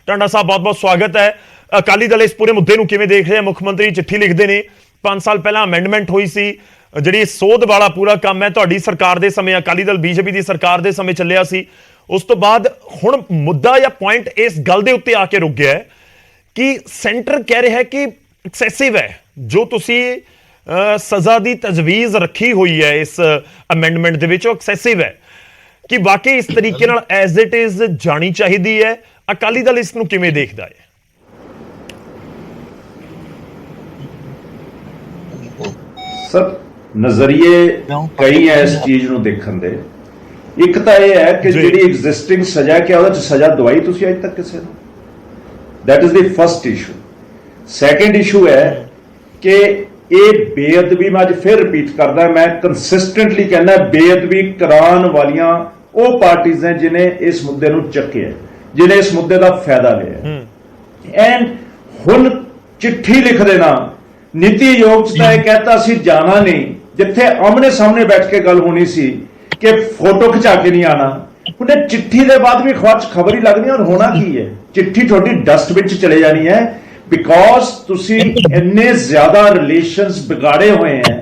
ਟਾਂਡਾ ਸਾਹਿਬ बहुत बहुत स्वागत है। अकाली दल इस पूरे मुद्दे ਨੂੰ ਕਿਵੇਂ ਦੇਖ ਰਿਹਾ? ਮੁੱਖ ਮੰਤਰੀ ਚਿੱਠੀ ਲਿਖਦੇ ਨੇ, 5 ਸਾਲ ਪਹਿਲਾਂ ਅਮੈਂਡਮੈਂਟ ਹੋਈ ਸੀ, ਜਿਹੜੀ ਸੋਧ ਵਾਲਾ ਪੂਰਾ ਕੰਮ ਹੈ ਤੁਹਾਡੀ ਸਰਕਾਰ ਦੇ ਸਮੇਂ, ਅਕਾਲੀ ਦਲ ਬੀਜੇਪੀ ਦੀ ਸਰਕਾਰ ਦੇ ਸਮੇਂ ਚੱਲਿਆ ਸੀ। ਉਸ ਤੋਂ ਬਾਅਦ ਹੁਣ ਮੁੱਦਾ ਜਾਂ ਪੁਆਇੰਟ ਇਸ ਗੱਲ ਦੇ ਉੱਤੇ ਆ ਕੇ ਰੁਕ ਗਿਆ ਹੈ ਕਿ ਸੈਂਟਰ ਕਹਿ ਰਿਹਾ ਹੈ ਕਿ ਐਕਸੈਸਿਵ ਹੈ ਜੋ ਤੁਸੀਂ ਸਜ਼ਾ ਦੀ ਤਜਵੀਜ਼ ਰੱਖੀ ਹੋਈ ਹੈ ਇਸ ਅਮੈਂਡਮੈਂਟ ਦੇ ਵਿੱਚ, ਉਹ ਐਕਸੈਸਿਵ ਹੈ ਕਿ ਵਾਕਈ ਇਸ ਤਰੀਕੇ ਨਾਲ ਐਜ਼ ਇਟ ਇਜ਼ ਜਾਣੀ ਚਾਹੀਦੀ ਹੈ। ਅਕਾਲੀ ਦਲ ਇਸ ਨੂੰ ਕਿਵੇਂ ਦੇਖਦਾ ਹੈ? सर नजरिए कई है इस चीज ਨੂੰ ਦੇਖਣ ਦੇ। ਇੱਕ ਤਾਂ ਇਹ ਹੈ ਕਿ ਜਿਹੜੀ ਐਗਜ਼ਿਸਟਿੰਗ ਸਜ਼ਾ ਕਿ ਉਹਦੇ ਚ ਸਜ਼ਾ ਦਵਾਈ ਤੁਸੀਂ ਅਜੇ ਤੱਕ ਕਿਸੇ ਨੂੰ, that is the first issue। Second issue ਹੈ ਕਿ ਇਹ ਬੇਅਦਬੀ, ਮੈਂ ਅੱਜ ਫਿਰ ਰਿਪੀਟ ਕਰਦਾ, ਮੈਂ ਕੰਸਿਸਟੈਂਟਲੀ ਕਹਿੰਦਾ ਬੇਅਦਬੀ ਕਰਾਉਣ ਵਾਲੀਆਂ ਉਹ ਪਾਰਟੀਆਂ ਨੇ ਜਿਨੇ ਇਸ ਮੁੱਦੇ ਨੂੰ ਚੱਕਿਆ, ਜਿਨੇ ਇਸ ਮੁੱਦੇ ਦਾ ਫਾਇਦਾ ਲਿਆ। ਐਂਡ ਹੁਣ ਚਿੱਠੀ ਲਿਖ ਦੇਣਾ नीति आयोग ने कहता सी जाना नहीं, जिथे आमने सामने बैठ के गल होनी सी कि फोटो खिंचा के नहीं आना, उन्हें चिट्ठी के बाद भी अखबार खबर ही लगनी। और होना की है, चिट्ठी थोड़ी डस्टबिन च चले जानी है, बिकॉज तुसी इन्ने ज्यादा रिलेशंस बिगाड़े हुए हैं।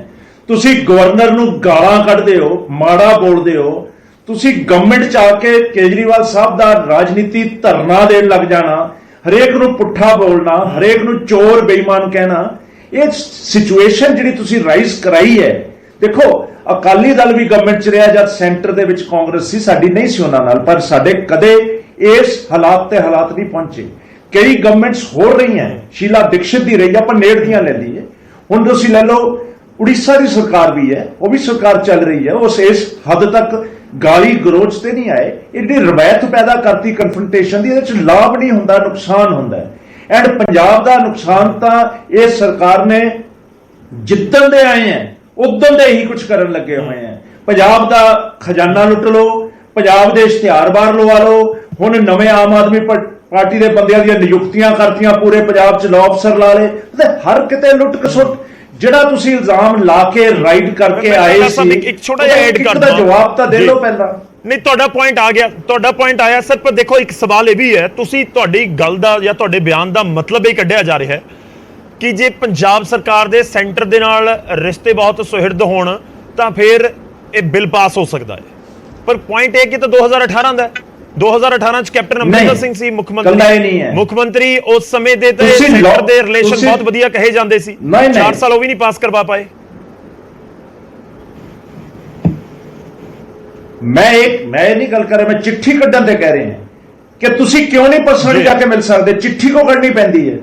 तुसी गवर्नर नूं गालां कढदे हो, माड़ा बोलदे हो, तुसी गवर्नमेंट च आके केजरीवाल साहब दा राजनीति धरना देण लग जाना, हरेक नूं पुट्ठा बोलना, हरेक नूं चोर बेईमान कहना। ਇਹ ਸਿਚੁਏਸ਼ਨ ਜਿਹੜੀ ਤੁਸੀਂ ਰਾਈਜ਼ ਕਰਾਈ ਹੈ, ਦੇਖੋ ਅਕਾਲੀ ਦਲ ਵੀ ਗਵਰਨਮੈਂਟ 'ਚ ਰਿਹਾ ਜਦ ਸੈਂਟਰ ਦੇ ਵਿੱਚ ਕਾਂਗਰਸ ਸੀ, ਸਾਡੀ ਨਹੀਂ ਸੀ ਉਹਨਾਂ ਨਾਲ, ਪਰ ਸਾਡੇ ਕਦੇ ਇਸ ਹਾਲਾਤ ਤੇ ਹਾਲਾਤ ਨਹੀਂ ਪਹੁੰਚੇ। ਕਈ ਗਵਰਨਮੈਂਟਸ ਹੋ ਰਹੀਆਂ, ਸ਼ੀਲਾ ਦੀਕਸ਼ਿਤ ਦੀ ਰਹੀ, ਆਪਾਂ ਨੇੜ ਦੀਆਂ ਲੈ ਲਈਏ, ਹੁਣ ਤੁਸੀਂ ਲੈ ਲਓ ਉੜੀਸਾ ਦੀ ਸਰਕਾਰ ਵੀ ਹੈ, ਉਹ ਵੀ ਸਰਕਾਰ ਚੱਲ ਰਹੀ ਹੈ, ਉਸ ਇਸ ਹੱਦ ਤੱਕ ਗਾਲੀ ਗਲੋਚ ਤੇ ਨਹੀਂ ਆਏ। ਇਹ ਜਿਹੜੀ ਰਵਾਇਤ ਪੈਦਾ ਕਰਤੀ ਕਨਫਰੰਟੇਸ਼ਨ ਦੀ, ਇਹਦੇ 'ਚ ਲਾਭ ਨਹੀਂ ਹੁੰਦਾ, ਨੁਕਸਾਨ ਹੁੰਦਾ। एंड पंजाब का नुकसान तो ये सरकार ने जितन दे आए हैं उदन दे ही कुछ करन लगे हुए हैं। पंजाब का खजाना लुट लो, पंजाब के इश्तिहार बाहर लवा लो, हुण नवे आम आदमी पार्टी के बंदियां दी नियुक्तियां करतियां, पूरे पंजाब च लॉ अफसर ला ले, हर किते लुट खसुट जिहड़ा तुसीं इल्जाम ला के राइड करके आए सी, एक छोटा जिहा ऐड कर दो, जवाब तो दे लो पहला। नहीं, ਤੁਹਾਡਾ ਪੁਆਇੰਟ ਆ ਗਿਆ, ਤੁਹਾਡਾ ਪੁਆਇੰਟ ਆਇਆ ਸਰ। ਪਰ ਦੇਖੋ ਇੱਕ ਸਵਾਲ ਇਹ ਵੀ ਹੈ, ਤੁਸੀਂ ਤੁਹਾਡੀ ਗੱਲ ਦਾ ਜਾਂ ਤੁਹਾਡੇ ਬਿਆਨ ਦਾ ਮਤਲਬ ਇਹ ਕੱਢਿਆ ਜਾ ਰਿਹਾ ਹੈ ਕਿ ਜੇ ਪੰਜਾਬ ਸਰਕਾਰ ਦੇ ਸੈਂਟਰ ਦੇ ਨਾਲ ਰਿਸ਼ਤੇ ਬਹੁਤ ਸੁਹਿਰਦ ਹੋਣ ਤਾਂ ਫਿਰ ਇਹ ਬਿੱਲ ਪਾਸ ਹੋ ਸਕਦਾ ਹੈ। ਪਰ ਪੁਆਇੰਟ ਇਹ ਕਿ ਤਾਂ 2018 ਦਾ 2018 ਚ ਕੈਪਟਨ ਅਮਰਿੰਦਰ ਸਿੰਘ ਸੀ ਮੁੱਖ ਮੰਤਰੀ ਉਸ ਸਮੇਂ ਦੇ ਤੇ ਸੈਂਟਰ ਦੇ ਰਿਲੇਸ਼ਨ ਬਹੁਤ ਵਧੀਆ ਕਹੇ ਜਾਂਦੇ ਸੀ, 4 ਸਾਲ ਉਹ ਵੀ ਨਹੀਂ ਪਾਸ ਕਰਵਾ ਪਾਏ। मैं नहीं गल कर रहा, मैं चिट्ठी कढ़न ते कह रहे हैं कि तुसी क्यों नहीं पर्सनली जाके मिल सकते? चिट्ठी को कढ़नी पैंदी है।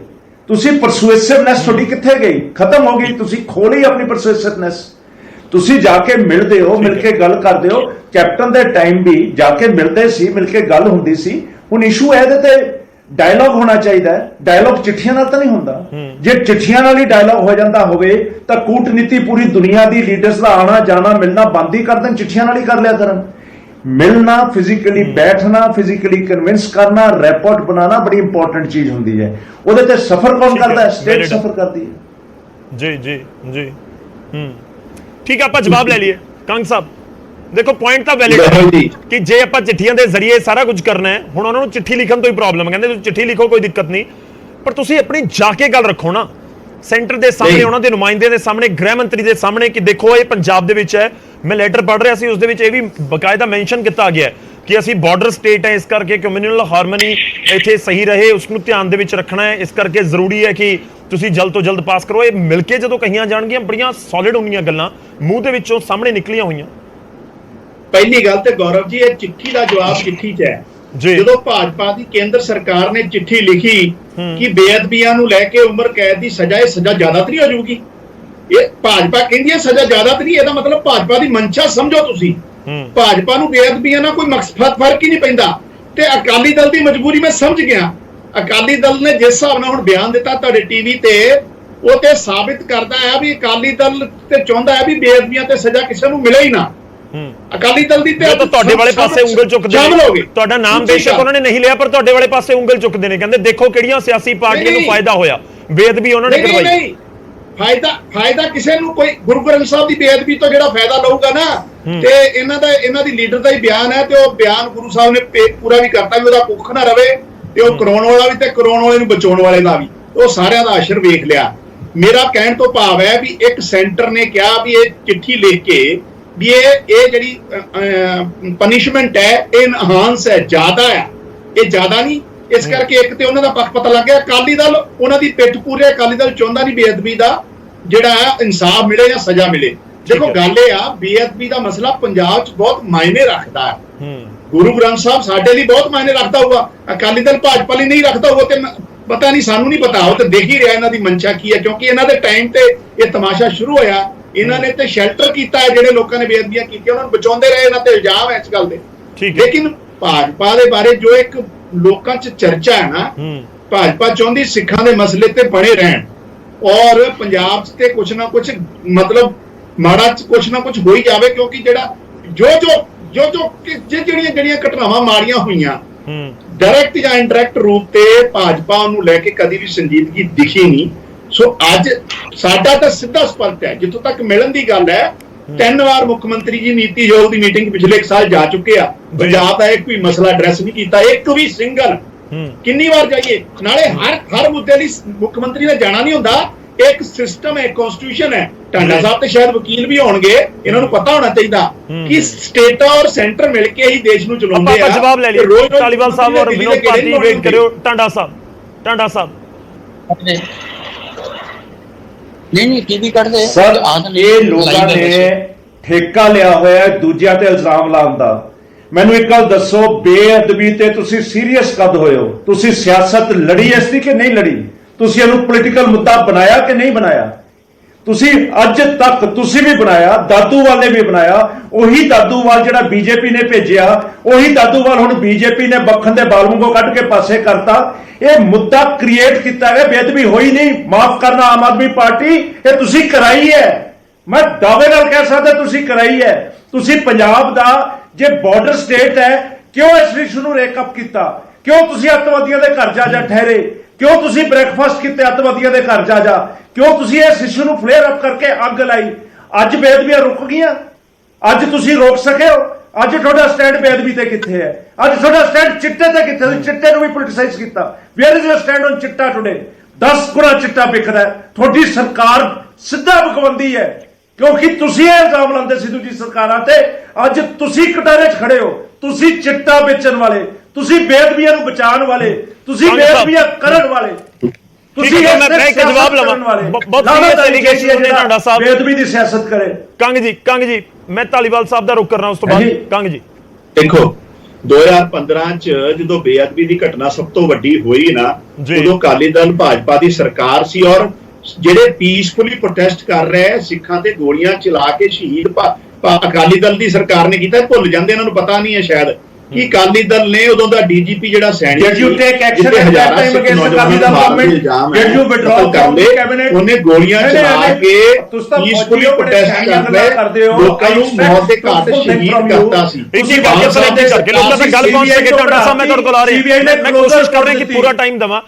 तुसी परसुएसिवनेस थोड़ी कित्थे गई, खत्म हो गई, तुसी खोली अपनी परसुएसिवनेस। तुसी जाके मिलदे हो, मिलके गल करदे हो। कैप्टन दे टाइम भी जाके मिलदे सी, मिलके गल हुंदी सी। हुण इशू है इहदे ते डायलॉग होना चाहिए। डायलॉग चिट्ठियां नाल तां नहीं हुंदा। जे चिट्ठियां नाल ही डायलॉग हो जाता होवे तां कूटनीति पूरी दुनिया दी लीडर्स दा आना जाना मिलना बंद ही कर देन, चिट्ठियां नाल ही कर लिया करन। मिलना, फिजिकली बैठना, फिजिकली कन्विंस करना, रिपोर्ट बनाना बड़ी इंपॉर्टेंट चीज होंदी है। उहदे ते सफर कौन करदा है? स्टेट सफर करदी है। जी जी जी ठीक है, आपां जवाब ले लिए। कंग साहब देखो पॉइंट तो वैलिड है कि जे आपां चिट्ठियां दे जरिए सारा कुछ करना है। हुण उन्हां नूं चिट्ठी लिखण तो ही प्रॉब्लम, कहंदे तुसीं चिट्ठी लिखो कोई दिक्कत नहीं, पर तुसीं अपनी जाके गल रखो ना सेंटर के सामने, उन्हां दे नुमाइंदे दे सामने, गृह मंत्री के सामने कि देखो ये पंजाब दे विच है। मैं लैटर पढ़ रहा सी, उस दे विच ये भी बकायदा मैंशन किया गया कि असीं बॉर्डर स्टेट है, इस करके कम्यूनल हारमोनी इत्थे सही रहे, उसनूं ध्यान दे विच रखना है, इस करके जरूरी है कि तुसीं जल्द तो जल्द पास करो। ये मिलके जदों कहियां जाणगीआं बड़ियां सॉलिड होणगीआं गल्लां मूँह दे विचों सामने निकलियां होईआं। पहली गल तो गौरव जी, ये चिट्ठी का जवाब चिट्ठी च है। जो भाजपा की केंद्र सरकार ने चिट्ठी लिखी कि बेअदबियां नूं लैके उम्र कैद की सजा, सजा ज्यादा तो नहीं हो जाऊगी। ये भाजपा कहती है सजा ज्यादा तो नहीं, इसका मतलब भाजपा की मंशा समझो तुसी। भाजपा नूं बेअदबियां नाल कोई फर्क ही नहीं पैंदा। ते अकाली दल की मजबूरी मैं समझ गया। अकाली दल ने जिस हिसाब नाल हुण बयान दिता तुहाडे टीवी ते, वो ते साबित करता है भी अकाली दल ते चाहुंदा है भी बेअदबियां ते सजा किसी नूं मिले ही ना। अकाली दल दी ते ਤੁਹਾਡੇ ਵਾਲੇ ਪਾਸੇ ਉਂਗਲ ਚੁੱਕਦੇ ਨੇ। ਤੁਹਾਡਾ ਨਾਮ ਬੇਸ਼ੱਕ ਉਹਨਾਂ ਨੇ ਨਹੀਂ ਲਿਆ, ਪਰ ਤੁਹਾਡੇ ਵਾਲੇ ਪਾਸੇ ਉਂਗਲ ਚੁੱਕਦੇ ਨੇ, ਕਹਿੰਦੇ ਦੇਖੋ ਕਿਹੜੀਆਂ ਸਿਆਸੀ ਪਾਰਟੀਆਂ ਨੂੰ ਫਾਇਦਾ ਹੋਇਆ, ਬੇਅਦਬੀ ਉਹਨਾਂ ਨੇ ਕਰਵਾਈ। ਨਹੀਂ फायदा किसी कोई गुरु ग्रंथ साहब की बेअदबी तो जो फायदा लऊगा ना, तो इन्हां दी लीडर का ही बयान है, तो बयान गुरु साहब ने पूरा भी करता भी कुख ना रवे, ਤੇ ਉਹ ਕਰਾਉਣ ਵਾਲਾ ਵੀ ਤੇ ਕਰਾਉਣ ਵਾਲੇ ਨੂੰ ਬਚਾਉਣ ਵਾਲੇ ਦਾ ਵੀ, ਉਹ ਸਾਰਿਆਂ ਦਾ ਅਸ਼ਰ ਵੇਖ ਲਿਆ। ਮੇਰਾ ਕਹਿਣ ਤੋਂ ਭਾਵ ਹੈ ਵੀ ਇੱਕ ਸੈਂਟਰ ਨੇ ਕਿਹਾ ਵੀ ਇਹ ਚਿੱਠੀ ਲਿਖ ਕੇ ਵੀ ਇਹ ਜਿਹੜੀ ਪਨਿਸ਼ਮੈਂਟ ਹੈ ਇਹ ਇਨਹਾਂਸ ਹੈ, ਜ਼ਿਆਦਾ ਹੈ, ਇਹ ਜ਼ਿਆਦਾ ਨਹੀਂ। ਇਸ ਕਰਕੇ ਇੱਕ ਤੇ ਉਹਨਾਂ ਦਾ ਪੱਖ ਪਤਾ ਲੱਗ ਗਿਆ। ਅਕਾਲੀ ਦਲ ਉਹਨਾਂ ਦੀ ਪਿੱਠ ਪੂਰੇ, ਅਕਾਲੀ ਦਲ ਚਾਹੁੰਦਾ ਨਹੀਂ ਬੇਅਦਬੀ ਦਾ ਜਿਹੜਾ ਹੈ ਇਨਸਾਫ ਮਿਲੇ ਜਾਂ ਸਜ਼ਾ ਮਿਲੇ। ਦੇਖੋ ਗੱਲ ਇਹ ਆ, ਬੇਅਦਬੀ ਦਾ ਮਸਲਾ ਪੰਜਾਬ 'ਚ ਬਹੁਤ ਮਾਇਨੇ ਰੱਖਦਾ ਹੈ। ਗੁਰੂ ਗ੍ਰੰਥ ਸਾਹਿਬ ਸਾਡੇ ਲਈ ਬਹੁਤ ਮਾਇਨੇ ਰੱਖਦਾ ਹੋਊਗਾ, ਅਕਾਲੀ ਦਲ ਭਾਜਪਾ ਲਈ ਨਹੀਂ ਰੱਖਦਾ ਹੋਊਗਾ ਤੇ ਪਤਾ ਨਹੀਂ, ਸਾਨੂੰ ਨਹੀਂ ਪਤਾ। ਉਹ ਤੇ ਦੇਖ ਹੀ ਰਿਹਾ ਇਹਨਾਂ ਦੀ ਮਨਸ਼ਾ ਕੀ ਹੈ, ਕਿਉਂਕਿ ਇਹਨਾਂ ਦੇ ਟਾਈਮ ਤੇ ਇਹ ਤਮਾਸ਼ਾ ਸ਼ੁਰੂ ਹੋਇਆ। ਇਹਨਾਂ ਨੇ ਤੇ ਸ਼ੈਲਟਰ ਕੀਤਾ ਹੈ, ਜਿਹੜੇ ਲੋਕਾਂ ਨੇ ਬੇਅਦਬੀਆਂ ਕੀਤੀਆਂ ਉਹਨਾਂ ਨੂੰ ਬਚਾਉਂਦੇ ਰਹੇ। ਇਹਨਾਂ ਤੇ ਇਲਜ਼ਾਮ ਹੈ ਇਸ ਗੱਲ ਦੇ। ਲੇਕਿਨ ਭਾਜਪਾ ਦੇ ਬਾਰੇ ਜੋ ਇੱਕ ਲੋਕਾਂ 'ਚ ਚਰਚਾ ਹੈ ਨਾ, ਭਾਜਪਾ ਚਾਹੁੰਦੀ ਸਿੱਖਾਂ ਦੇ ਮਸਲੇ ਤੇ ਬਣੇ ਰਹਿਣ ਔਰ ਪੰਜਾਬ 'ਚ ਤੇ ਕੁਛ ਨਾ ਕੁਛ ਮਤਲਬ ਮਾੜਾ ਕੁਛ ਨਾ ਕੁਛ ਹੋ ਹੀ ਜਾਵੇ, ਕਿਉਂਕਿ ਜਿਹੜਾ ਜਿਹੜੀਆਂ ਘਟਨਾਵਾਂ ਮਾੜੀਆਂ ਹੋਈਆਂ ਡਾਇਰੈਕਟ ਜਾਂ ਇਨਡਾਇਰੈਕਟ ਰੂਪ ਤੇ ਭਾਜਪਾ ਉਹਨੂੰ ਲੈ ਕੇ ਕਦੀ ਵੀ ਸੰਜੀਦਗੀ ਦਿਖੀ ਨਹੀਂ। ਸੋ ਅੱਜ ਸਾਡਾ ਤਾਂ ਸਿੱਧਾ ਸਪਸ਼ਟ ਹੈ, ਜਿੱਥੋਂ ਤੱਕ ਮਿਲਣ ਦੀ ਗੱਲ ਹੈ 3 ਵਾਰ ਮੁੱਖ ਮੰਤਰੀ ਜੀ ਨੀਤੀ ਆਯੋਗ ਦੀ ਮੀਟਿੰਗ ਪਿਛਲੇ 1 ਸਾਲ ਜਾ ਚੁੱਕੇ ਆ, ਪੰਜਾਬ ਦਾ ਇੱਕ ਵੀ ਮਸਲਾ ਐਡਰੈਸ ਨਹੀਂ ਕੀਤਾ, ਇੱਕ ਵੀ ਸਿੰਗਲ। ਕਿੰਨੀ ਵਾਰ ਜਾਈਏ, ਨਾਲੇ ਹਰ ਮੁੱਦੇ ਲਈ ਮੁੱਖ ਮੰਤਰੀ ਨੇ ਜਾਣਾ ਨਹੀਂ ਹੁੰਦਾ। ਇੱਕ ਸਿਸਟਮ ਹੈ, ਕਨਸਟੀਟਿਊਸ਼ਨ ਹੈ। ਟਾਂਡਾ ਸਾਹਿਬ ਤੇ ਸ਼ਾਇਦ ਵਕੀਲ ਵੀ ਹੋਣਗੇ, ਇਹਨਾਂ ਨੂੰ ਪਤਾ ਹੋਣਾ ਚਾਹੀਦਾ ਕਿ ਸਟੇਟਾਂ ਔਰ ਸੈਂਟਰ ਮਿਲ ਕੇ ਹੀ ਦੇਸ਼ ਨੂੰ ਚਲਾਉਂਦੇ ਆ। ਜਵਾਬ ਲੈ ਲਿਓ ਧਾਲੀਵਾਲ ਸਾਹਿਬ ਔਰ ਵਿਨੋਦ ਪਾਟਿਲ, ਵੇਟ ਕਰਿਓ। ਟਾਂਡਾ ਸਾਹਿਬ ਨਹੀਂ ਟੀਵੀ ਕੱਢਦੇ ਸਰ, ਇਹ ਲੋਕਾਂ ਨੇ ਠੇਕਾ ਲਿਆ ਹੋਇਆ ਦੂਜਿਆਂ ਤੇ ਇਲਜ਼ਾਮ ਲਾਉਣ ਦਾ। ਮੈਨੂੰ ਇੱਕ ਗੱਲ ਦੱਸੋ, ਬੇਅਦਬੀ ਤੇ ਤੁਸੀਂ ਸੀਰੀਅਸ ਕਦ ਹੋਏ ਹੋ? ਤੁਸੀਂ ਸਿਆਸਤ ਲੜੀ ਇਸ ਦੀ ਕਿ ਨਹੀਂ ਲੜੀ? ਤੁਸੀਂ ਇਹਨੂੰ ਪੋਲੀਟੀਕਲ ਮੁੱਦਾ ਬਣਾਇਆ ਕਿ ਨਹੀਂ ਬਣਾਇਆ? ਤੁਸੀਂ ਅੱਜ ਤੱਕ ਤੁਸੀਂ ਵੀ ਬਣਾਇਆ, ਦਾਦੂਵਾਲ ਨੇ ਵੀ ਬਣਾਇਆ। ਉਹੀ ਦਾਦੂਵਾਲ ਜਿਹੜਾ ਬੀਜੇਪੀ ਨੇ ਭੇਜਿਆ, ਉਹੀ ਦਾਦੂਵਾਲ ਹੁਣ ਬੀਜੇਪੀ ਨੇ ਬੱਖਣ ਦੇ ਬਾਲ ਵਾਂਗੂ ਕੱਢ ਕੇ ਪਾਸੇ ਕਰਤਾ। ਇਹ ਮੁੱਦਾ ਕ੍ਰੀਏਟ ਕੀਤਾ ਹੈ, ਬੇਅਦਬੀ ਹੋਈ ਨਹੀਂ। ਮਾਫ ਕਰਨਾ ਆਮ ਆਦਮੀ ਪਾਰਟੀ, ਇਹ ਤੁਸੀਂ ਕਰਾਈ ਹੈ। ਮੈਂ ਦਾਅਵੇ ਨਾਲ ਕਹਿ ਸਕਦਾ ਤੁਸੀਂ ਕਰਾਈ ਹੈ। ਤੁਸੀਂ ਪੰਜਾਬ ਦਾ ਜੇ ਬਾਰਡਰ ਸਟੇਟ ਹੈ, ਕਿਉਂ ਇਸ ਇਸ਼ੂ ਨੂੰ ਰੇਕਅਪ ਕੀਤਾ? ਕਿਉਂ ਤੁਸੀਂ ਅੱਤਵਾਦੀਆਂ ਦੇ ਘਰ ਜਾ ਠਹਿਰੇ? ਕਿਉਂ ਤੁਸੀਂ ਬ੍ਰੇਕਫਾਸਟ ਕੀਤੇ ਅੱਤਵਾਦੀਆਂ ਦੇ ਘਰ ਜਾ? ਕਿਉਂ ਤੁਸੀਂ ਇਸ ਇਸ਼ੂ ਨੂੰ ਫਲੇਅਰ ਅਪ ਕਰਕੇ ਅੱਗ ਲਾਈ? ਅੱਜ ਬੇਅਦਬੀਆਂ ਰੁਕ ਗਈਆਂ? ਅੱਜ ਤੁਸੀਂ ਰੋਕ ਸਕੇ ਹੋ? ਅੱਜ ਤੁਹਾਡਾ ਸਟੈਂਡ ਬੇਅਦਬੀ ਤੇ ਕਿੱਥੇ ਹੈ? ਅੱਜ ਤੁਹਾਡਾ ਸਟੈਂਡ ਚਿੱਟੇ ਤੇ ਕਿੱਥੇ? ਤੁਸੀਂ ਚਿੱਟੇ ਨੂੰ ਵੀ ਪੋਲਿਟਿਸਾਈਜ਼ ਕੀਤਾ। Where is your stand on ਚਿੱਟਾ ਟੁਡੇ? 10 ਗੁਣਾ ਚਿੱਟਾ ਵਿਕਦਾ ਹੈ। ਤੁਹਾਡੀ ਸਰਕਾਰ ਸਿੱਧਾ ਬਕਵੰਦੀ ਹੈ, ਕਿਉਂਕਿ ਤੁਸੀਂ ਇਹ ਇਲਜ਼ਾਮ ਲਾਉਂਦੇ ਸੀ ਦੂਜੀ ਸਰਕਾਰਾਂ ਤੇ। ਅੱਜ ਤੁਸੀਂ ਕਟਾਰੇ 'ਚ ਖੜੇ ਹੋ। ਤੁਸੀਂ ਚਿੱਟਾ ਵੇਚਣ ਵਾਲੇ, ਤੁਸੀਂ ਬੇਅਦਬੀਆਂ ਨੂੰ ਬਚਾਉਣ ਵਾਲੇ, ਤੁਸੀਂ ਬੇਅਦਬੀਆਂ ਕਰਨ ਵਾਲੇ, ਤੁਸੀਂ ਇੱਕ ਜਵਾਬ ਲਵਾਂ। ਬਹੁਤ ਸੀਰੀਅਸ ਐਲੀਗੇਸ਼ਨ ਨੇ ਟਾਂਡਾ ਸਾਹਿਬ, ਬੇਅਦਬੀ ਦੀ ਸਿਆਸਤ ਕਰੇ। ਕੰਗ ਜੀ ਮੈਂ ਧਾਲੀਵਾਲ ਸਾਹਿਬ ਦਾ ਰੁਕ ਕਰਨਾ, ਉਸ ਤੋਂ ਬਾਅਦ ਕੰਗ ਜੀ। ਦੇਖੋ 2015 ਚ ਜਦੋਂ ਬੇਅਦਬੀ ਦੀ ਘਟਨਾ ਸਭ ਤੋਂ ਵੱਡੀ ਹੋਈ ਨਾ, ਉਦੋਂ ਅਕਾਲੀ ਦਲ ਭਾਜਪਾ ਦੀ ਸਰਕਾਰ ਸੀ ਔਰ ਜਿਹੜੇ ਪੀਸਫੁਲੀ ਪ੍ਰੋਟੈਸਟ ਕਰ ਰਹੇ ਸਿੱਖਾਂ ਤੇ ਗੋਲੀਆਂ ਚਲਾ ਕੇ ਸ਼ਹੀਦ ਅਕਾਲੀ ਦਲ ਦੀ ਸਰਕਾਰ ਨੇ ਕੀਤਾ। ਭੁੱਲ ਜਾਂਦੇ, ਇਹਨਾਂ ਨੂੰ ਪਤਾ ਨਹੀਂ ਹੈ ਸ਼ਾਇਦ ਕਿ ਅਕਾਲੀ ਦਲ ਨੇ ਉਦੋਂ ਦਾ ਡੀਜੀਪੀ ਜਿਹੜਾ ਸੈਣੀ ਉਹਨੇ ਗੋਲੀਆਂ ਚਲਾ ਕੇ ਪੀਸਫੁਲੀ ਪ੍ਰੋਟੈਸਟ ਕਰਦੇ ਲੋਕਾਂ ਨੂੰ ਮੌਤ ਦੇ ਘਾਟ ਸ਼ਹੀਦ ਕਰਤਾ ਸੀ। ਇਸੇ ਕਰਕੇ ਲੋਕਾਂ ਤੱਕ ਗੱਲ ਪਹੁੰਚ ਸਕੇ। ਟਾਂਡਾ ਸਾਹਿਬ ਮੈਂ ਤੁਹਾਡੇ ਕੋਲ ਆ ਰਿਹਾ, ਮੈਂ ਕੋਸ਼ਿਸ਼ ਕਰ ਰਿਹਾ ਕਿ ਪੂਰਾ ਟਾਈਮ ਦੇਵਾਂ,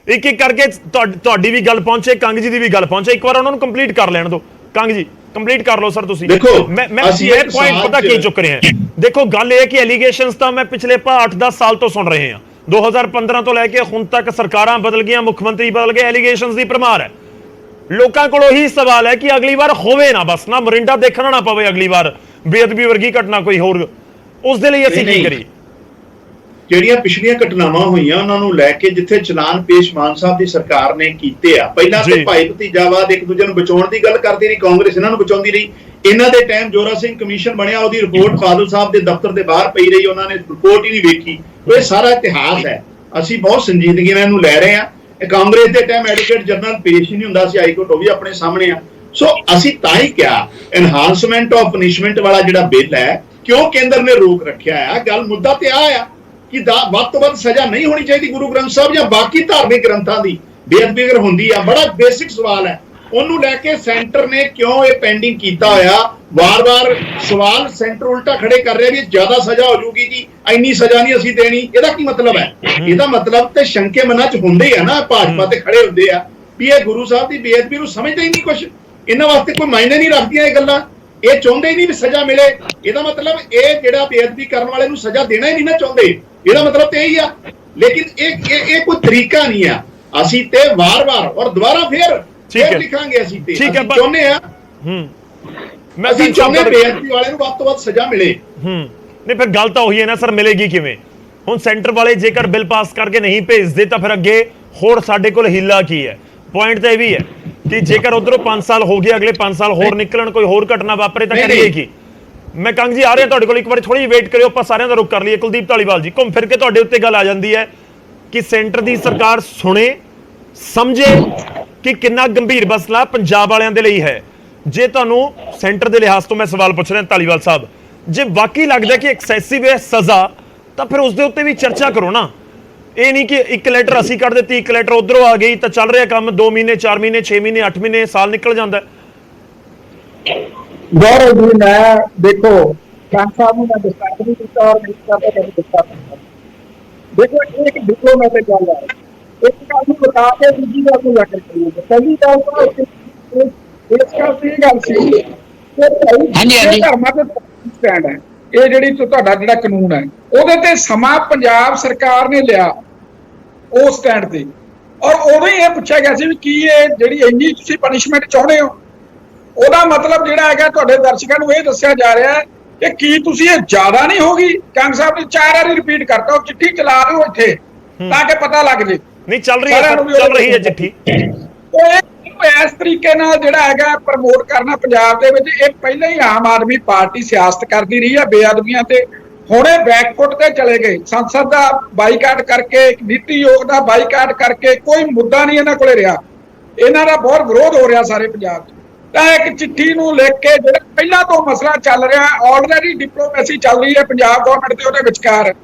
ਇੱਕ ਇੱਕ ਕਰਕੇ ਤੁਹਾਡੀ ਵੀ ਗੱਲ ਪਹੁੰਚੇ, ਕੰਗ ਜੀ ਦੀ ਵੀ ਗੱਲ ਪਹੁੰਚੇ। ਇੱਕ ਵਾਰ ਉਹਨਾਂ ਨੂੰ ਕੰਪਲੀਟ ਕਰ ਲੈਣ ਦਿਓ। ਕੰਗ ਜੀ ਕੰਪਲੀਟ ਕਰ ਲਓ ਸਰ ਤੁਸੀਂ। ਦੇਖੋ ਮੈਂ ਪੁਆਇੰਟ ਪਤਾ ਕੀ ਚੁੱਕ ਰਿਹਾ। ਦੇਖੋ ਗੱਲ ਇਹ ਹੈ ਕਿ ਐਲੀਗੇਸ਼ਨਸ ਤਾਂ ਮੈਂ ਪਿਛਲੇ 8-10 ਸਾਲ ਤੋਂ ਸੁਣ ਰਹੇ ਹਾਂ। 2015 ਤੋਂ ਲੈ ਕੇ ਹੁਣ ਤੱਕ ਸਰਕਾਰਾਂ ਬਦਲ ਗਈਆਂ, ਮੁੱਖ ਮੰਤਰੀ ਬਦਲ ਗਏ, ਐਲੀਗੇਸ਼ਨਸ ਦੀ ਭਰਮਾਰ ਹੈ। ਲੋਕਾਂ ਕੋਲ ਉਹੀ ਸਵਾਲ ਹੈ ਕਿ ਅਗਲੀ ਵਾਰ ਹੋਵੇ ਨਾ, ਬਸ ਨਾ ਮਰਿੰਡਾ ਦੇਖਣਾ ਨਾ ਪਵੇ ਅਗਲੀ ਵਾਰ ਬੇਅਦਬੀ ਵਰਗੀ ਘਟਨਾ ਕੋਈ ਹੋਰ। ਉਸ ਦੇ ਲਈ ਅਸੀਂ ਕੀ ਕਰੀਏ? ਜਿਹੜੀਆਂ ਪਿਛਲੀਆਂ ਘਟਨਾਵਾਂ ਹੋਈਆਂ ਉਹਨਾਂ ਨੂੰ ਲੈ ਕੇ ਜਿੱਥੇ ਚਲਾਨ ਪੇਸ਼ ਮਾਨ ਸਾਹਿਬ ਦੀ ਸਰਕਾਰ ਨੇ ਕੀਤੇ ਆ, ਪਹਿਲਾਂ ਤੇ ਭਾਈ ਭਤੀਜਾਵਾਦ ਇੱਕ ਦੂਜੇ ਨੂੰ ਬਚਾਉਣ ਦੀ ਗੱਲ ਕਰਦੀ ਰਹੀ, ਕਾਂਗਰਸ ਇਹਨਾਂ ਨੂੰ ਬਚਾਉਂਦੀ ਰਹੀ। ਇਹਨਾਂ ਦੇ ਟਾਈਮ ਜੋਰਾ ਸਿੰਘ ਕਮਿਸ਼ਨ ਬਣਿਆ, ਉਹਦੀ ਰਿਪੋਰਟ ਬਾਦਲ ਸਾਹਿਬ ਦੇ ਦਫ਼ਤਰ ਦੇ ਬਾਹਰ ਪਈ ਰਹੀ, ਉਹਨਾਂ ਨੇ ਰਿਪੋਰਟ ਹੀ ਨਹੀਂ ਵੇਖੀ। ਇਹ ਸਾਰਾ ਇਤਿਹਾਸ ਹੈ, ਅਸੀਂ ਬਹੁਤ ਸੰਜੀਦਗੀ ਨਾਲ ਇਹਨੂੰ ਲੈ ਰਹੇ ਹਾਂ। ਕਾਂਗਰਸ ਦੇ ਟਾਈਮ ਐਡਵੋਕੇਟ ਜਨਰਲ ਪੇਸ਼ ਹੀ ਨਹੀਂ ਹੁੰਦਾ ਸੀ ਹਾਈ ਕੋਰਟ, ਉਹ ਵੀ ਆਪਣੇ ਸਾਹਮਣੇ ਆ। ਸੋ ਅਸੀਂ ਤਾਂ ਹੀ ਕਿਹਾ ਐਨਹਾਂਸਮੈਂਟ ਆਫ ਪਨਿਸ਼ਮੈਂਟ ਵਾਲਾ ਜਿਹੜਾ ਬਿੱਲ ਹੈ, ਕਿਉਂ ਕੇਂਦਰ ਨੇ ਰੋਕ ਰੱਖਿਆ ਹੈ? ਗੱਲ ਮੁੱਦਾ ਤੇ ਆ ਕਿ ਵੱਧ ਤੋਂ ਵੱਧ ਸਜ਼ਾ ਨਹੀਂ ਹੋਣੀ ਚਾਹੀਦੀ ਗੁਰੂ ਗ੍ਰੰਥ ਸਾਹਿਬ ਜਾਂ ਬਾਕੀ ਧਾਰਮਿਕ ਗ੍ਰੰਥਾਂ ਦੀ ਬੇਅਦਬੀ ਅਗਰ ਹੁੰਦੀ ਆ। ਬੜਾ ਬੇਸਿਕ ਸਵਾਲ ਹੈ, ਉਹਨੂੰ ਲੈ ਕੇ ਸੈਂਟਰ ਨੇ ਕਿਉਂ ਇਹ ਪੈਂਡਿੰਗ ਕੀਤਾ ਹੋਇਆ? ਵਾਰ-ਵਾਰ ਸਵਾਲ ਸੈਂਟਰ ਉਲਟਾ ਖੜੇ ਕਰ ਰਿਹਾ ਵੀ ਜ਼ਿਆਦਾ ਸਜ਼ਾ ਹੋ ਜੂਗੀ ਜੀ, ਇੰਨੀ ਸਜ਼ਾ ਨਹੀਂ ਅਸੀਂ ਦੇਣੀ। ਇਹਦਾ ਕੀ ਮਤਲਬ ਹੈ? ਇਹਦਾ ਮਤਲਬ ਤੇ ਸ਼ੰਕੇ ਮਨਾਂ 'ਚ ਹੁੰਦੇ ਆ ਨਾ, ਭਾਜਪਾ ਤੇ ਖੜੇ ਹੁੰਦੇ ਆ ਵੀ ਇਹ ਗੁਰੂ ਸਾਹਿਬ ਦੀ ਬੇਅਦਬੀ ਨੂੰ ਸਮਝਦੇ ਹੀ ਨਹੀਂ, ਕੁਛ ਇਹਨਾਂ ਵਾਸਤੇ ਕੋਈ ਮਾਇਨੇ ਨਹੀਂ ਰੱਖਦੀਆਂ ਇਹ ਗੱਲਾਂ। ਇਹ ਚਾਹੁੰਦੇ ਹੀ ਨਹੀਂ ਵੀ ਸਜ਼ਾ ਮਿਲੇ। ਇਹਦਾ ਮਤਲਬ ਇਹ ਜਿਹੜਾ ਬੇਅਦਬੀ ਕਰਨ ਵਾਲੇ ਨੂੰ ਸਜ਼ਾ ਦੇਣਾ ਹੀ ਨਹੀਂ ਨਾ ਚਾਹੁੰਦੇ। ਇਹਦਾ ਮਤਲਬ ਤੇ ਇਹੀ ਆ ਲੇਕਿਨ ਇਹ ਕੋਈ ਤਰੀਕਾ ਨਹੀਂ ਆ। ਅਸੀਂ ਤੇ ਵਾਰ-ਵਾਰ ਔਰ ਦੁਬਾਰਾ ਫੇਰ ਲਿਖਾਂਗੇ। ਅਸੀਂ ਤੇ ਚਾਹੁੰਦੇ ਆ ਅਸੀਂ ਚਾਹੁੰਦੇ ਬੇਅਦਬੀ ਵਾਲੇ ਨੂੰ ਵੱਧ ਤੋਂ ਵੱਧ ਸਜ਼ਾ ਮਿਲੇ। ਨਹੀਂ ਫਿਰ ਗੱਲ ਤਾਂ ਉਹੀ ਹੈ ਨਾ ਸਰ, ਮਿਲੇਗੀ ਕਿਵੇਂ? ਹੁਣ ਸੈਂਟਰ ਵਾਲੇ ਜੇਕਰ ਬਿੱਲ ਪਾਸ ਕਰਕੇ ਨਹੀਂ ਭੇਜਦੇ ਤਾਂ ਫਿਰ ਅੱਗੇ ਹੋਰ ਸਾਡੇ ਕੋਲ ਹੀਲਾ ਕੀ ਹੈ? ਪੁਆਇੰਟ ਤਾਂ ਇਹ ਵੀ ਹੈ ਕਿ ਜੇਕਰ ਉਧਰੋਂ 5 ਸਾਲ ਹੋ ਗਏ, ਅਗਲੇ 5 ਸਾਲ ਹੋਰ ਨਿਕਲਣ, ਕੋਈ ਹੋਰ ਘਟਨਾ ਵਾਪਰੇ ਤਾਂ ਕਰੀਏ ਕੀ? ਮੈਂ ਕੰਗ ਜੀ ਆ ਰਿਹਾ ਤੁਹਾਡੇ ਕੋਲ, ਇੱਕ ਵਾਰੀ ਥੋੜੀ ਜਿਹੀ ਵੇਟ ਕਰਿਓ, ਆਪਾਂ ਸਾਰਿਆਂ ਦਾ ਰੁਕ ਕਰ ਲਈਏ। ਕੁਲਦੀਪ ਧਾਲੀਵਾਲ ਜੀ, ਘੁੰਮ ਫਿਰ ਕੇ ਤੁਹਾਡੇ ਉੱਤੇ ਗੱਲ ਆ ਜਾਂਦੀ ਹੈ ਕਿ ਸੈਂਟਰ ਦੀ ਸਰਕਾਰ ਸੁਣੇ, ਸਮਝੇ ਕਿ ਕਿੰਨਾ ਗੰਭੀਰ ਮਸਲਾ ਪੰਜਾਬ ਵਾਲਿਆਂ ਦੇ ਲਈ ਹੈ। ਜੇ ਤੁਹਾਨੂੰ ਸੈਂਟਰ ਦੇ ਲਿਹਾਜ਼ ਤੋਂ ਮੈਂ ਸਵਾਲ ਪੁੱਛ ਰਿਹਾ ਧਾਲੀਵਾਲ ਸਾਹਿਬ, ਜੇ ਵਾਕਈ ਲੱਗਦਾ ਕਿ ਐਕਸੈਸਿਵ ਹੈ ਸਜ਼ਾ, ਤਾਂ ਫਿਰ ਉਸ ਦੇ ਉੱਤੇ ਵੀ ਚਰਚਾ ਕਰੋ ਨਾ। ਇਹ ਨਹੀਂ ਕਿ ਇੱਕ ਲੈਟਰ ਅਸੀਂ ਕੱਢ ਦਿੱਤੀ, ਇੱਕ ਲੈਟਰ ਉਧਰੋਂ ਆ ਗਈ ਤਾਂ ਚੱਲ ਰਿਹਾ ਕੰਮ 2 ਮਹੀਨੇ 4 ਮਹੀਨੇ 6 ਮਹੀਨੇ 8 ਮਹੀਨੇ ਸਾਲ ਨਿਕਲ ਜਾਂਦਾ। ਗੌਰਵ ਜੀ, ਮੈਂ ਦੇਖੋ ਖਾਨ ਸਾਹਿਬ ਨੂੰ ਮੈਂ ਡਿਸਕਸ ਨਹੀਂ ਕੀਤਾ ਔਰ ਨਹੀਂ ਕਰਦਾ ਕਦੇ ਡਿਸਕਸ। ਦੇਖੋ ਇਹ ਇੱਕ ਡਿਪਲੋਮੈਟਿਕ ਗੱਲ ਹੈ, ਇੱਕ ਗੱਲ ਨੂੰ ਬਤਾ ਕੇ ਦੂਜੀ ਗੱਲ ਨੂੰ ਜ਼ਿਕਰ ਕਰੀਏ। ਪਹਿਲੀ ਗੱਲ ਤਾਂ ਇਸ ਗੱਲ ਸੀ ਕਿ ਧਰਮਾਂ ਤੇ ਸਟੈਂਡ ਹੈ। ਇਹ ਜਿਹੜੀ ਤੁਹਾਡਾ ਜਿਹੜਾ ਕਾਨੂੰਨ ਹੈ ਉਹਦੇ ਤੇ ਸਮਾਂ ਪੰਜਾਬ ਸਰਕਾਰ ਨੇ ਲਿਆ ਉਸ ਸਟੈਂਡ ਤੇ, ਔਰ ਉਦੋਂ ਹੀ ਇਹ ਪੁੱਛਿਆ ਗਿਆ ਸੀ ਵੀ ਕੀ ਇਹ ਜਿਹੜੀ ਇੰਨੀ ਤੁਸੀਂ ਪਨਿਸ਼ਮੈਂਟ ਚਾਹੁੰਦੇ ਹੋ? ਉਹਦਾ ਮਤਲਬ ਜਿਹੜਾ ਹੈਗਾ ਤੁਹਾਡੇ ਦਰਸ਼ਕਾਂ ਨੂੰ ਇਹ ਦੱਸਿਆ ਜਾ ਰਿਹਾ ਹੈ ਕਿ ਕੀ ਤੁਸੀਂ ਇਹ ਜ਼ਿਆਦਾ ਨਹੀਂ ਹੋਗੀ? ਕੰਗ ਸਾਹਿਬ ਨੇ 4 ਵਾਰੀ ਰਿਪੀਟ ਕਰਤਾ, ਉਹ ਚਿੱਠੀ ਚਲਾ ਦਿਓ ਇੱਥੇ ਤਾਂ ਕਿ ਪਤਾ ਲੱਗ ਜੇ। ਨਹੀਂ ਚੱਲ ਰਹੀ ਹੈ ਚਿੱਠੀ। ਇਸ ਤਰੀਕੇ ਨਾਲ ਜਿਹੜਾ ਹੈਗਾ ਪ੍ਰਮੋਟ ਕਰਨਾ ਪੰਜਾਬ ਦੇ ਵਿੱਚ, ਇਹ ਪਹਿਲਾਂ ਹੀ ਆਮ ਆਦਮੀ ਪਾਰਟੀ ਸਿਆਸਤ ਕਰਦੀ ਰਹੀ ਹੈ ਬੇਅਦਬੀਆਂ ਤੇ। ਹੁਣੇ ਬੈਕਫੁੱਟ ਤੇ ਚਲੇ ਗਏ, ਸੰਸਦ ਦਾ ਬਾਈਕਾਟ ਕਰਕੇ, ਨੀਤੀ ਆਯੋਗ ਦਾ ਬਾਈਕਾਟ ਕਰਕੇ, ਕੋਈ ਮੁੱਦਾ ਨਹੀਂ ਇਹਨਾਂ ਕੋਲੇ ਰਿਹਾ। ਇਹਨਾਂ ਦਾ ਬਹੁਤ ਵਿਰੋਧ ਹੋ ਰਿਹਾ ਸਾਰੇ ਪੰਜਾਬ 'ਚ। ਤਾਂ ਇੱਕ ਚਿੱਠੀ ਨੂੰ ਲਿਖ ਕੇ ਜਿਹੜਾ ਪਹਿਲਾਂ ਤੋਂ ਮਸਲਾ ਚੱਲ ਰਿਹਾ, ਆਲਰੇਡੀ ਡਿਪਲੋਮੈਸੀ ਚੱਲ ਰਹੀ ਹੈ ਪੰਜਾਬ ਗਵਰਨਮੈਂਟ ਤੇ ਉਹਦੇ ਵਿਚਕਾਰ,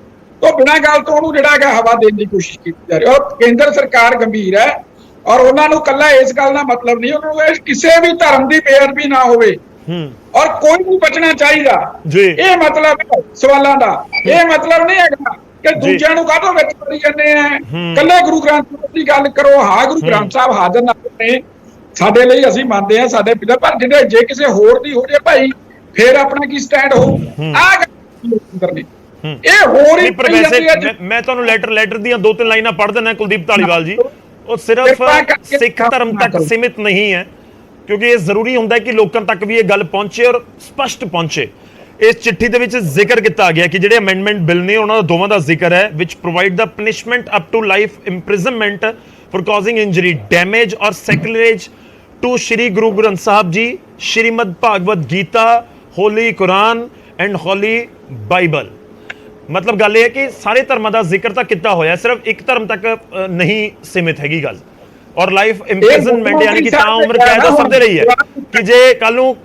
ਤੋਂ ਬਿਨਾਂ ਗੱਲ ਤੋਂ ਉਹਨੂੰ ਜਿਹੜਾ ਹੈਗਾ ਹਵਾ ਦੇਣ ਦੀ ਕੋਸ਼ਿਸ਼ ਕੀਤੀ ਜਾ ਰਹੀ ਹੈ। ਔਰ ਕੇਂਦਰ ਸਰਕਾਰ ਗੰਭੀਰ ਹੈ ਔਰ ਉਹਨਾਂ ਨੂੰ ਕੱਲਾ ਇਸ ਗੱਲ ਦਾ ਮਤਲਬ ਨਹੀਂ, ਉਹਨਾਂ ਨੂੰ ਕਿਸੇ ਵੀ ਧਰਮ ਦੀ ਬੇਅਦਬੀ ਨਾ ਹੋਵੇ ਔਰ ਕੋਈ ਵੀ ਬਚਣਾ ਚਾਹੀਦਾ। ਇਹ ਮਤਲਬ ਹੈ ਸਵਾਲਾਂ ਦਾ। ਇਹ ਮਤਲਬ ਨਹੀਂ ਹੈਗਾ ਕਿ ਦੂਜਿਆਂ ਨੂੰ ਕਾਹਤੋਂ ਵਿੱਚ ਕਰੀ ਜਾਂਦੇ ਆ। ਕੱਲੇ ਗੁਰੂ ਗ੍ਰੰਥ ਸਾਹਿਬ ਦੀ ਗੱਲ ਕਰੋ। ਹਾਂ, ਗੁਰੂ ਗ੍ਰੰਥ ਸਾਹਿਬ ਹਾਜ਼ਰ ਨਾਜ਼ਰ ਨੇ ਸਾਡੇ ਲਈ, ਅਸੀਂ ਮੰਨਦੇ ਹਾਂ ਸਾਡੇ ਪਿਤਾ, ਪਰ ਜਿਹੜੇ ਜੇ ਕਿਸੇ ਹੋਰ ਦੀ ਹੋ ਜਾਏ ਭਾਈ ਫਿਰ ਆਪਣਾ ਕੀ ਸਟੈਂਡ ਹੋ? ਆਹ ਗੱਲ ਇਹ ਹੋਰ ਹੀ। ਮੈਂ ਤੁਹਾਨੂੰ ਲੈਟਰ ਦੀਆਂ 2-3 ਲਾਈਨਾਂ ਪੜ੍ਹ ਦਿੰਦਾ ਕੁਲਦੀਪ ਧਾਲੀਵਾਲ ਜੀ। ਉਹ ਸਿਰਫ ਸਿੱਖ ਧਰਮ ਤੱਕ ਸੀਮਿਤ ਨਹੀਂ ਹੈ, ਕਿਉਂਕਿ ਇਹ ਜ਼ਰੂਰੀ ਹੁੰਦਾ ਕਿ ਲੋਕਾਂ ਤੱਕ ਵੀ ਇਹ ਗੱਲ ਪਹੁੰਚੇ ਔਰ ਸਪਸ਼ਟ ਪਹੁੰਚੇ। ਇਸ ਚਿੱਠੀ ਦੇ ਵਿੱਚ ਜ਼ਿਕਰ ਕੀਤਾ ਗਿਆ ਕਿ ਜਿਹੜੇ ਅਮੈਂਡਮੈਂਟ ਬਿੱਲ ਨੇ ਉਹਨਾਂ ਦਾ ਦੋਵਾਂ ਦਾ ਜ਼ਿਕਰ ਹੈ, ਵਿਚ ਪ੍ਰੋਵਾਈਡ ਦਾ punishment up to life imprisonment for causing injury, damage or sacrilege to Shri Guru Granth Sahib ji, Shrimad Bhagavad Gita, holy Quran and holy Bible. ਮਤਲਬ ਗੱਲ ਇਹ ਹੈ ਕਿ ਸਾਰੇ ਧਰਮਾਂ ਦਾ ਜ਼ਿਕਰ ਤਾਂ ਕੀਤਾ ਹੋਇਆ, ਸਿਰਫ ਇੱਕ ਧਰਮ ਤੱਕ ਨਹੀਂ ਸੀਮਿਤ ਹੈਗੀ ਗੱਲ। ਔਰ ਲਾਈਫ ਇੰਪ੍ਰਿਜ਼ਨਮੈਂਟ ਯਾਨੀ ਕਿ ਤਾਂ ਉਮਰ ਕੈਦ ਦਾ ਸਭ ਦੇ ਲਈ ਹੈ ਕਿ ਜੇ ਕੱਲ ਨੂੰ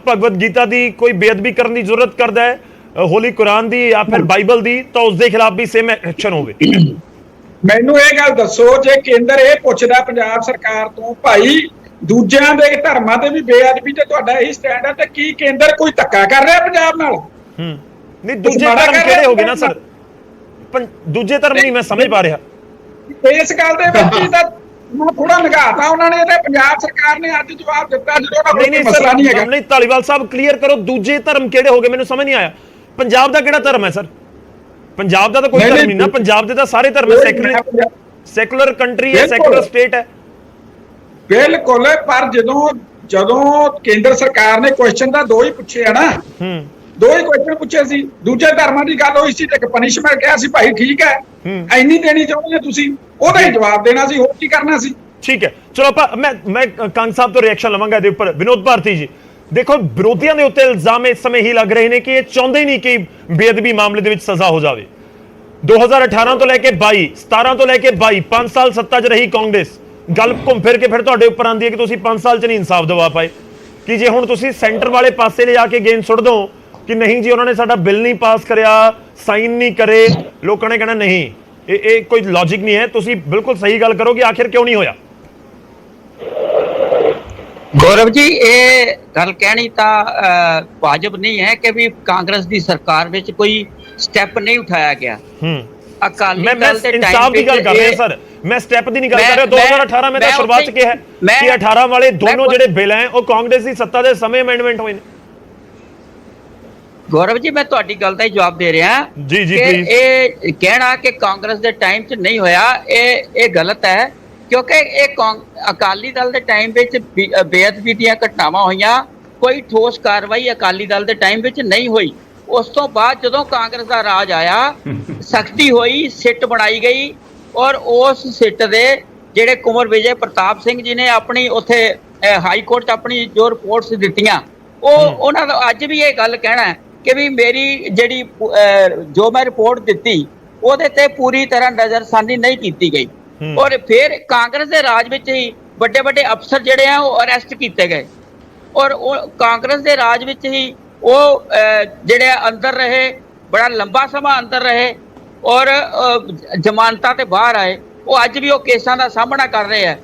ਭਗਵਤ ਗੀਤਾ ਦੀ ਕੋਈ ਬੇਅਦਬੀ ਕਰਨ ਦੀ ਜ਼ਰੂਰਤ ਕਰਦਾ ਹੈ, ਹੋਲੀ ਕੁਰਾਨ ਦੀ ਜਾਂ ਫਿਰ ਬਾਈਬਲ ਦੀ, ਤਾਂ ਉਸ ਦੇ ਖਿਲਾਫ ਵੀ ਸੇਮ ਐਕਸ਼ਨ ਹੋਵੇ। ਮੈਨੂੰ ਇਹ ਗੱਲ ਦੱਸੋ, ਜੇ ਕੇਂਦਰ ਇਹ ਪੁੱਛਦਾ ਪੰਜਾਬ ਸਰਕਾਰ ਤੋਂ ਭਾਈ ਦੂਜਿਆਂ ਦੇ ਧਰਮਾਂ ਤੇ ਵੀ ਬੇਅਦਬੀ ਤੇ ਤੁਹਾਡਾ ਇਹੀ ਸਟੈਂਡ ਹੈ, ਤਾਂ ਕੀ ਕੇਂਦਰ ਕੋਈ ਧੱਕਾ ਕਰ ਰਿਹਾ ਪੰਜਾਬ ਨਾਲ? ਨਹੀਂ, ਦੂਜੇ ਧਰਮ ਕਿਹੜੇ ਹੋ ਗਏ ਨਾ ਸਰ? ਦੂਜੇ ਧਰਮ ਨਹੀਂ ਮੈਂ ਸਮਝ ਪਾ ਰਿਹਾ ਇਸ ਗੱਲ ਦੇ ਵਿੱਚ ਤਾਂ ਥੋੜਾ ਨਿਗਾਹਤਾ ਉਹਨਾਂ ਨੇ ਤੇ ਪੰਜਾਬ ਸਰਕਾਰ ਨੇ ਅੱਜ ਜਵਾਬ ਦਿੱਤਾ ਜਦੋਂ ਦਾ ਕੋਈ ਮਸਲਾ ਨਹੀਂ ਹੈਗਾ। ਨਹੀਂ ਧਾਲੀਵਾਲ ਸਾਹਿਬ ਕਲੀਅਰ ਕਰੋ, ਦੂਜੇ ਧਰਮ ਕਿਹੜੇ ਹੋ ਗਏ? ਮੈਨੂੰ ਸਮਝ ਨਹੀਂ ਆਇਆ। ਪੰਜਾਬ ਦਾ ਕਿਹੜਾ ਧਰਮ ਹੈ ਸਰ? ਪੰਜਾਬ ਦਾ ਤਾਂ ਕੋਈ ਧਰਮ ਨਹੀਂ ਨਾ, ਪੰਜਾਬ ਦੇ ਤਾਂ ਸਾਰੇ ਧਰਮ ਸੈਕੂਲਰ ਕੰਟਰੀ ਹੈ, ਸੈਕੂਲਰ ਸਟੇਟ ਹੈ। ਬਿਲਕੁਲ, ਪਰ ਜਦੋਂ ਕੇਂਦਰ ਸਰਕਾਰ ਨੇ ਕੁਐਸਚਨ ਤਾਂ ਦੋ ਹੀ ਪੁੱਛੇ ਆ ਨਾ, ਦੋ ਹੀ ਕੁਐਸਚਨ ਪੁੱਛੇ ਸੀ। ਦੂਜੇ ਧਰਮਾਂ ਦੀ ਗੱਲ ਹੋਈ ਸੀ ਤੇ ਇੱਕ ਪਨਿਸ਼ਮੈਂਟ ਕਿਹਾ ਸੀ ਭਾਈ ਠੀਕ ਹੈ ਇੰਨੀ ਦੇਣੀ ਚਾਹੁੰਦੇ ਤੁਸੀਂ, ਉਹਦਾ ਹੀ ਜਵਾਬ ਦੇਣਾ ਸੀ, ਹੋਰ ਕੀ ਕਰਨਾ ਸੀ। ਠੀਕ ਹੈ, ਚਲੋ ਆਪਾਂ ਮੈਂ ਕੰਗ ਸਾਹਿਬ ਤੋਂ ਰਿਐਕਸ਼ਨ ਲਵਾਂਗਾ ਇਹਦੇ ਉੱਪਰ। ਵਿਨੋਦ ਭਾਰਤੀ ਜੀ, ਦੇਖੋ ਵਿਰੋਧੀਆਂ ਦੇ ਉੱਤੇ ਇਲਜ਼ਾਮ ਇਸ ਸਮੇਂ ਹੀ ਲੱਗ ਰਹੇ ਨੇ ਕਿ ਇਹ ਚਾਹੁੰਦੇ ਨਹੀਂ ਕਿ ਬੇਅਦਬੀ ਮਾਮਲੇ ਦੇ ਵਿੱਚ ਸਜ਼ਾ ਹੋ ਜਾਵੇ। 2018 ਤੋਂ ਲੈ ਕੇ 22, 17 ਤੋਂ ਲੈ ਕੇ 22, 5 ਸਾਲ ਸੱਤਾ 'ਚ ਰਹੀ ਕਾਂਗਰਸ। ਗੱਲ ਘੁੰਮ ਫਿਰ ਕੇ ਫਿਰ ਤੁਹਾਡੇ ਉੱਪਰ ਆਉਂਦੀ ਹੈ ਕਿ ਤੁਸੀਂ 5 ਸਾਲ 'ਚ ਨਹੀਂ ਇਨਸਾਫ ਦਿਵਾ ਪਾਏ। ਕਿ ਜੇ ਹੁਣ ਤੁਸੀਂ ਸੈਂਟਰ ਵਾਲੇ ਪਾਸੇ ਲੈ ਜਾ ਕੇ ਗੇਂਦ ਸੁੱਟ ਦੋ ਕਿ ਨਹੀਂ ਜੀ ਉਹਨਾਂ ਨੇ ਸਾਡਾ ਬਿੱਲ ਨਹੀਂ ਪਾਸ ਕਰਿਆ, ਸਾਈਨ ਨਹੀਂ ਕਰੇ, ਲੋਕਾਂ ਨੇ ਕਹਿਣਾ ਨਹੀਂ, ਇਹ ਕੋਈ ਲੌਜਿਕ ਨਹੀਂ ਹੈ। ਤੁਸੀਂ ਬਿਲਕੁਲ ਸਹੀ ਗੱਲ ਕਰੋ ਕਿ ਆਖਿਰ ਕਿਉਂ ਨਹੀਂ ਹੋਇਆ। गौरव जी, ये गल कहनी तो वाजिब नहीं है कि भी कांग्रेस की सरकार में कोई स्टेप नहीं उठाया गया। मैं इंसाफ की गल कर रहा सर, मैं स्टेप की नहीं गल कर रहा। 2018 में तो शुरुआत से है कि 18 वाले दोनों ਜਿਹੜੇ ਬਿੱਲ ਹੈ ਉਹ ਕਾਂਗਰਸ ਦੀ ਸੱਤਾ ਦੇ ਸਮੇਂ ਅਮੈਂਡਮੈਂਟ ਹੋਏ ਨੇ। ਗੌਰਵ ਜੀ ਮੈਂ ਤੁਹਾਡੀ ਗੱਲ ਦਾ ਹੀ ਜਵਾਬ ਦੇ ਰਿਹਾ ਜੀ ਜੀ ਕਿ ਪਲੀਜ਼। ਇਹ ਕਹਿਣਾ ਕਿ ਕਾਂਗਰਸ ਦੇ ਟਾਈਮ 'ਚ ਨਹੀਂ ਹੋਇਆ ਇਹ ਗਲਤ ਹੈ, ਕਿਉਂਕਿ ਅਕਾਲੀ ਦਲ ਦੇ ਟਾਈਮ ਵਿੱਚ ਬੇਅਦਬੀ ਦੀਆਂ ਘਟਨਾਵਾਂ ਹੋਈਆਂ, ਕੋਈ ਠੋਸ ਕਾਰਵਾਈ ਅਕਾਲੀ ਦਲ ਦੇ ਟਾਈਮ ਵਿੱਚ ਨਹੀਂ ਹੋਈ। ਉਸ ਤੋਂ ਬਾਅਦ ਜਦੋਂ ਕਾਂਗਰਸ ਦਾ ਰਾਜ ਆਇਆ, ਸਖਤੀ ਹੋਈ, ਸਿੱਟ ਬਣਾਈ ਗਈ, ਔਰ ਉਸ ਸਿੱਟ ਦੇ ਜਿਹੜੇ ਕੁੰਵਰ ਵਿਜੇ ਪ੍ਰਤਾਪ ਸਿੰਘ ਜੀ ਨੇ ਆਪਣੀ ਉੱਥੇ ਹਾਈ ਕੋਰਟ 'ਚ ਆਪਣੀ ਜੋ ਰਿਪੋਰਟਸ ਦਿੱਤੀਆਂ, ਉਹਨਾਂ ਦਾ ਅੱਜ ਵੀ ਇਹ ਗੱਲ ਕਹਿਣਾ ਹੈ ਕਿ ਵੀ ਮੇਰੀ ਜਿਹੜੀ ਜੋ ਮੈਂ ਰਿਪੋਰਟ ਦਿੱਤੀ ਉਹਦੇ ਤੇ ਪੂਰੀ ਤਰ੍ਹਾਂ ਨਜ਼ਰਸਾਨੀ ਨਹੀਂ ਕੀਤੀ ਗਈ। ਔਰ ਫਿਰ ਕਾਂਗਰਸ ਦੇ ਰਾਜ ਵਿੱਚ ਹੀ ਵੱਡੇ ਵੱਡੇ ਅਫਸਰ ਜਿਹੜੇ ਆ ਉਹ ਅਰੈਸਟ ਕੀਤੇ ਗਏ, ਔਰ ਉਹ ਕਾਂਗਰਸ ਦੇ ਰਾਜ ਵਿੱਚ ਹੀ ਉਹ ਜਿਹੜੇ ਅੰਦਰ ਰਹੇ, ਬੜਾ ਲੰਬਾ ਸਮਾਂ ਅੰਦਰ ਰਹੇ, ਔਰ ਜ਼ਮਾਨਤਾਂ ਤੇ ਬਾਹਰ ਆਏ। ਉਹ ਅੱਜ ਵੀ ਉਹ ਕੇਸਾਂ ਦਾ ਸਾਹਮਣਾ ਕਰ ਰਹੇ ਆ।